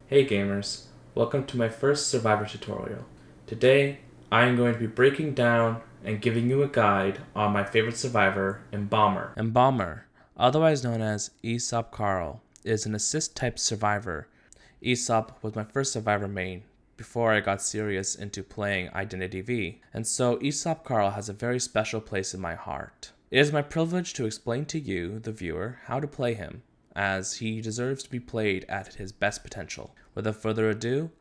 Hey gamers, welcome to my first Survivor tutorial. Today, I am going to be breaking down and giving you a guide on my favorite survivor, Embalmer. Embalmer, otherwise known as Aesop Carl, is an assist-type survivor. Aesop was my first survivor main before I got serious into playing Identity V, and so Aesop Carl has a very special place in my heart. It is my privilege to explain to you, the viewer, how to play him, as he deserves to be played at his best potential. Without further ado,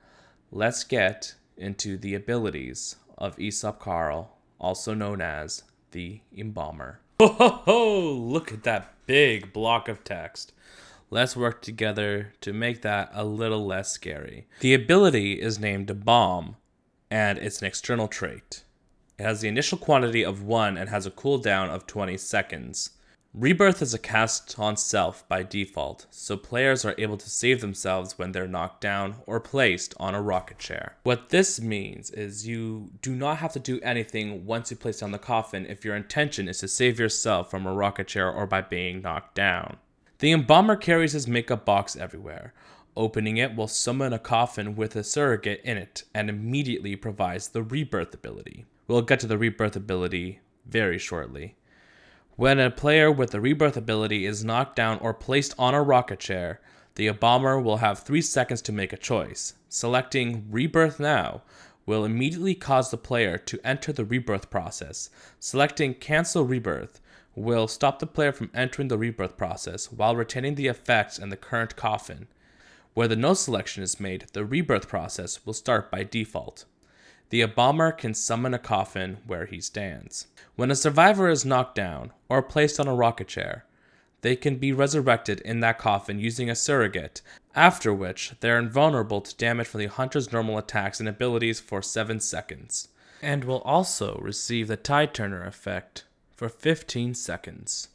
let's get into the abilities of Aesop Carl, also known as the Embalmer. Ho ho ho! Look at that big block of text. Let's work together to make that a little less scary. The ability is named Embalm, and it's an external trait. It has the initial quantity of 1 and has a cooldown of 20 seconds. Rebirth is a cast on self by default, so players are able to save themselves when they're knocked down or placed on a rocket chair. What this means is you do not have to do anything once you place down the coffin if your intention is to save yourself from a rocket chair or by being knocked down. The Embalmer carries his makeup box everywhere. Opening it will summon a coffin with a surrogate in it and immediately provides the Rebirth ability. We'll get to the Rebirth ability very shortly. When a player with the Rebirth ability is knocked down or placed on a rocket chair, the Embalmer will have 3 seconds to make a choice. Selecting Rebirth Now will immediately cause the player to enter the rebirth process. Selecting Cancel Rebirth will stop the player from entering the rebirth process while retaining the effects in the current coffin. Where the no selection is made, the rebirth process will start by default. The Embalmer can summon a coffin where he stands. When a survivor is knocked down or placed on a rocket chair, they can be resurrected in that coffin using a surrogate, after which they are invulnerable to damage from the hunter's normal attacks and abilities for 7 seconds, and will also receive the Tide Turner effect for 15 seconds.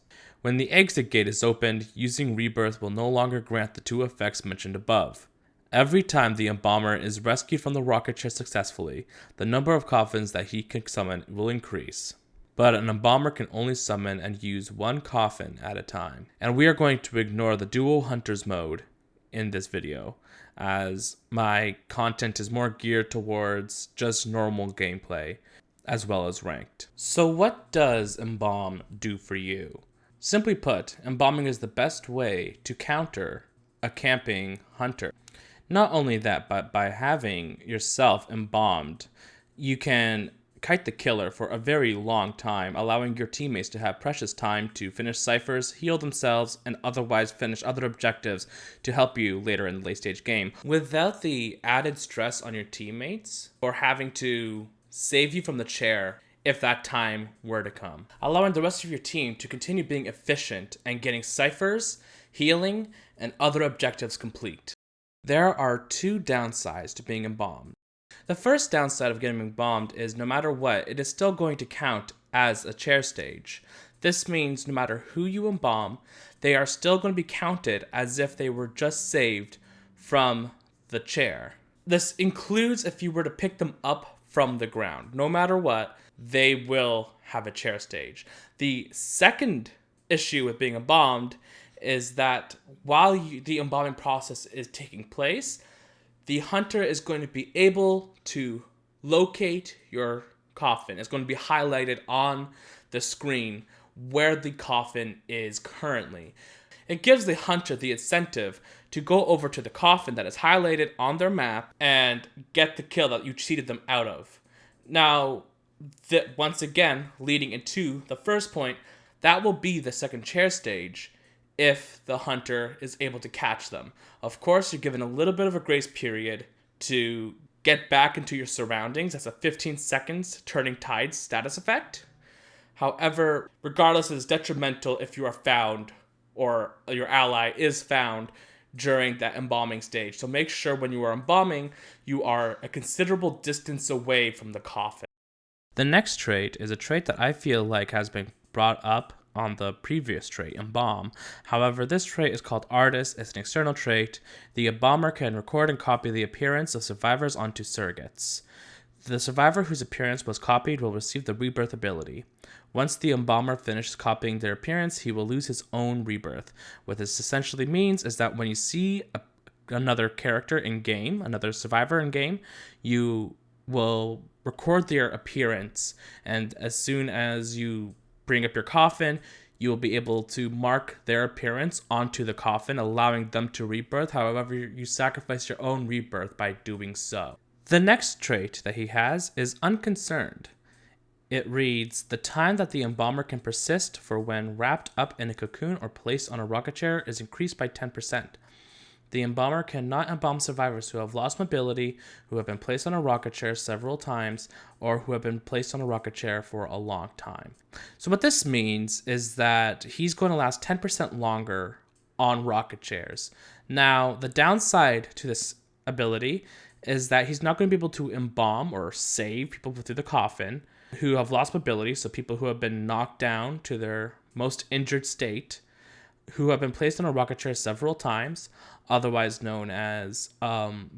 When the exit gate is opened, using Rebirth will no longer grant the 2 effects mentioned above. Every time the Embalmer is rescued from the rocket chair successfully, the number of coffins that he can summon will increase. But an Embalmer can only summon and use 1 coffin at a time. And we are going to ignore the Duo Hunters mode in this video, as my content is more geared towards just normal gameplay, as well as ranked. So what does Embalm do for you? Simply put, embalming is the best way to counter a camping hunter. Not only that, but by having yourself embalmed, you can kite the killer for a very long time, allowing your teammates to have precious time to finish ciphers, heal themselves, and otherwise finish other objectives to help you later in the late stage game, without the added stress on your teammates or having to save you from the chair if that time were to come. Allowing the rest of your team to continue being efficient and getting ciphers, healing, and other objectives complete. There are 2 downsides to being embalmed. The first downside of getting embalmed is no matter what, it is still going to count as a chair stage. This means no matter who you embalm, they are still going to be counted as if they were just saved from the chair. This includes if you were to pick them up from the ground. No matter what, they will have a chair stage. The second issue with being embalmed is that while the embalming process is taking place, the hunter is going to be able to locate your coffin. It's going to be highlighted on the screen where the coffin is currently. It gives the hunter the incentive to go over to the coffin that is highlighted on their map and get the kill that you cheated them out of. Now, once again, leading into the first point, that will be the second chair stage if the hunter is able to catch them. Of course, you're given a little bit of a grace period to get back into your surroundings. That's a 15 seconds turning tide status effect. However, regardless, it is detrimental if you are found or your ally is found during that embalming stage. So make sure when you are embalming, you are a considerable distance away from the coffin. The next trait is a trait that I feel like has been brought up on the previous trait, Embalm. However, this trait is called Artist. It's an external trait. The Embalmer can record and copy the appearance of survivors onto surrogates. The survivor whose appearance was copied will receive the Rebirth ability. Once the Embalmer finishes copying their appearance, he will lose his own Rebirth. What this essentially means is that when you see a another character in game, another survivor in game, you will record their appearance, and as soon as you bring up your coffin, you will be able to mark their appearance onto the coffin, allowing them to rebirth. However, you sacrifice your own rebirth by doing so. The next trait that he has is Unconcerned. It reads, the time that the Embalmer can persist for when wrapped up in a cocoon or placed on a rocket chair is increased by 10%. The Embalmer cannot embalm survivors who have lost mobility, who have been placed on a rocket chair several times, or who have been placed on a rocket chair for a long time. So what this means is that he's going to last 10% longer on rocket chairs. Now, the downside to this ability is that he's not going to be able to embalm or save people through the coffin who have lost mobility, so people who have been knocked down to their most injured state, who have been placed on a rocket chair several times, otherwise known as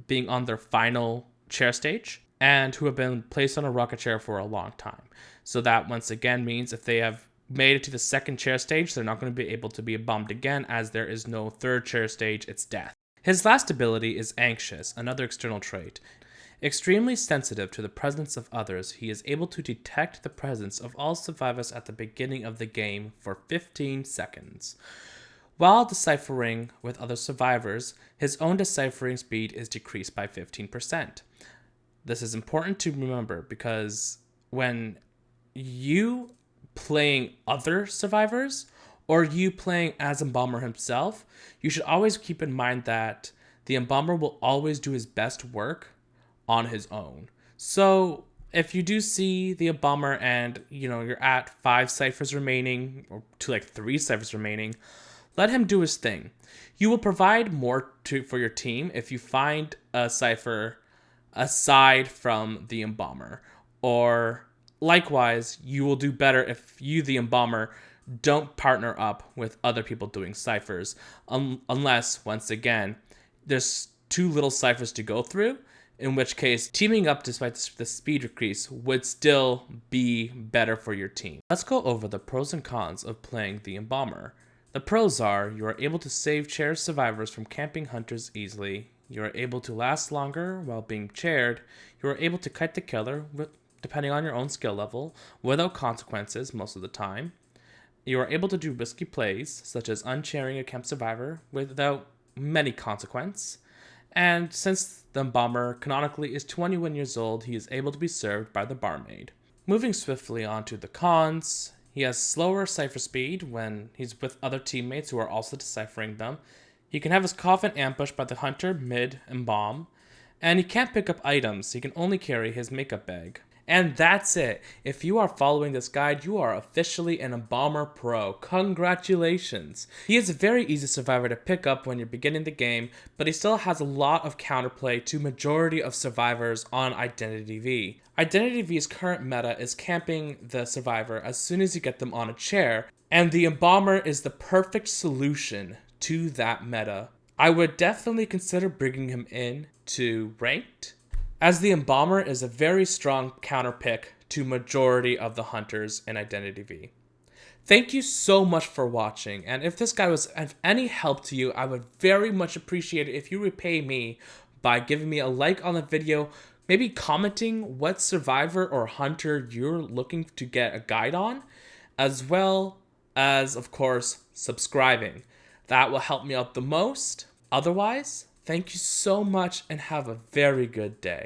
being on their final chair stage, and who have been placed on a rocket chair for a long time. So that once again means if they have made it to the second chair stage, they're not going to be able to be embalmed again, as there is no third chair stage, it's death. His last ability is Anxious, another external trait. Extremely sensitive to the presence of others, he is able to detect the presence of all survivors at the beginning of the game for 15 seconds. While deciphering with other survivors, his own deciphering speed is decreased by 15%. This is important to remember because when you playing other survivors or you playing as Embalmer himself, you should always keep in mind that the Embalmer will always do his best work on his own. So if you do see the Embalmer and you're at 5 ciphers remaining or to like 3 ciphers remaining, let him do his thing. You will provide more for your team if you find a cipher aside from the Embalmer. Or likewise, you will do better if you, the Embalmer, don't partner up with other people doing ciphers. Unless, once again, there's too little ciphers to go through, in which case teaming up despite the speed decrease would still be better for your team. Let's go over the pros and cons of playing the Embalmer. The pros are, you are able to save chair survivors from camping hunters easily, you are able to last longer while being chaired, you are able to kite the killer, depending on your own skill level, without consequences most of the time. You are able to do risky plays, such as unchairing a camp survivor, without many consequence. And since the Embalmer canonically is 21 years old, he is able to be served by the barmaid. Moving swiftly on to the cons, he has slower cipher speed when he's with other teammates who are also deciphering them. He can have his coffin ambushed by the hunter mid-embalm, and he can't pick up items, he can only carry his makeup bag. And that's it. If you are following this guide, you are officially an Embalmer Pro. Congratulations. He is a very easy survivor to pick up when you're beginning the game, but he still has a lot of counterplay to majority of survivors on Identity V. Identity V's current meta is camping the survivor as soon as you get them on a chair, and the Embalmer is the perfect solution to that meta. I would definitely consider bringing him in to Ranked, as the Embalmer is a very strong counter pick to majority of the hunters in Identity V. Thank you so much for watching, and if this guy was of any help to you, I would very much appreciate it if you repay me by giving me a like on the video, maybe commenting what survivor or hunter you're looking to get a guide on, as well as, of course, subscribing. That will help me out the most. Otherwise, thank you so much and have a very good day.